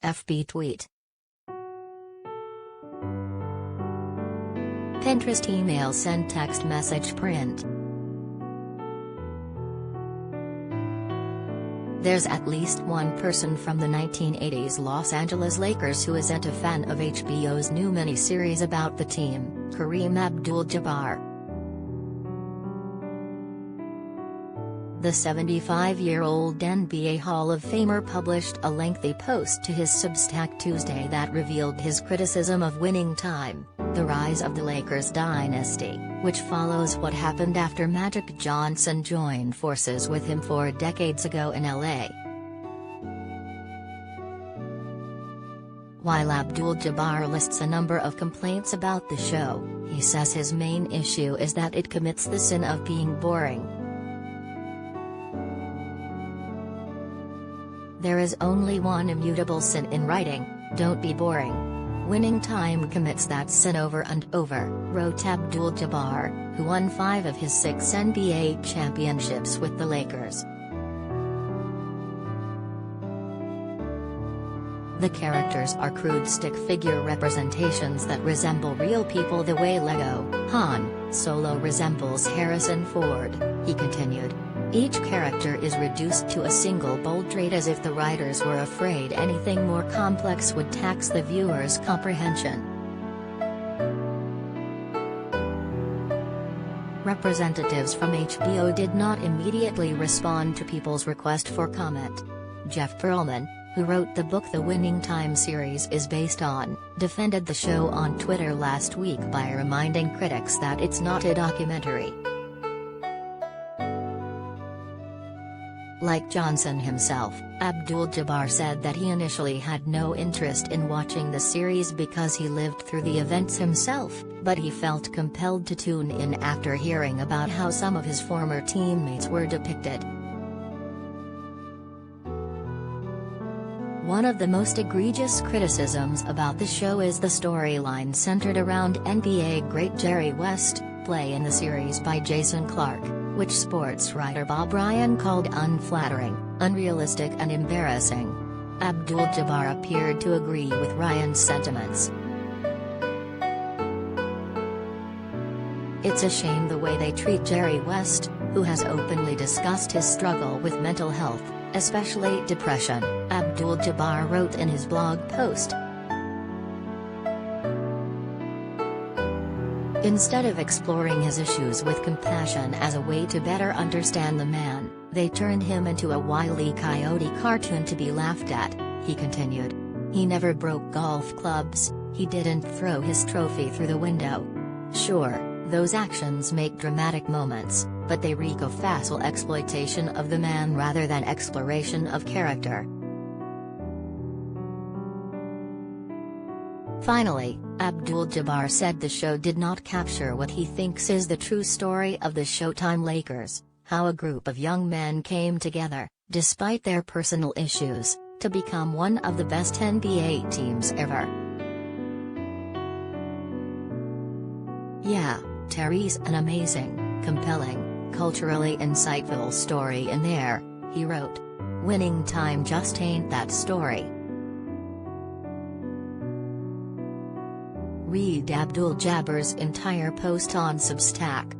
FB tweet. Pinterest email send text message print. There's at least one person from the 1980s Los Angeles Lakers who isn't a fan of HBO's new miniseries about the team, Kareem Abdul-Jabbar. The 75-year-old NBA Hall of Famer published a lengthy post to his Substack Tuesday that revealed his criticism of Winning Time, the rise of the Lakers Dynasty, which follows what happened after Magic Johnson joined forces with him 4 decades ago in LA. While Abdul-Jabbar lists a number of complaints about the show, he says his main issue is that it commits the sin of being boring. There is only one immutable sin in writing: don't be boring. Winning Time commits that sin over and over, wrote Abdul-Jabbar, who won 5 of his 6 NBA championships with the Lakers. The characters are crude stick figure representations that resemble real people the way Lego Han Solo resembles Harrison Ford, he continued. Each character is reduced to a single bold trait, as if the writers were afraid anything more complex would tax the viewer's comprehension. Representatives from HBO did not immediately respond to people's request for comment. Jeff Pearlman, who wrote the book The Winning Time series is based on, defended the show on Twitter last week by reminding critics that it's not a documentary. Like Johnson himself, Abdul-Jabbar said that he initially had no interest in watching the series because he lived through the events himself, but he felt compelled to tune in after hearing about how some of his former teammates were depicted. One of the most egregious criticisms about the show is the storyline centered around NBA great Jerry West, play in the series by Jason Clarke, which sports writer Bob Ryan called unflattering, unrealistic and embarrassing. Abdul-Jabbar appeared to agree with Ryan's sentiments. It's a shame the way they treat Jerry West, who has openly discussed his struggle with mental health, especially depression, Abdul-Jabbar wrote in his blog post. Instead of exploring his issues with compassion as a way to better understand the man, they turned him into a Wile E. Coyote cartoon to be laughed at, he continued. He never broke golf clubs, he didn't throw his trophy through the window. Sure, those actions make dramatic moments, but they reek of facile exploitation of the man rather than exploration of character. Finally, Abdul-Jabbar said the show did not capture what he thinks is the true story of the Showtime Lakers, how a group of young men came together, despite their personal issues, to become one of the best NBA teams ever. Yeah, Terry's an amazing, compelling, culturally insightful story in there, he wrote. Winning Time just ain't that story. Read Abdul-Jabbar's entire post on Substack.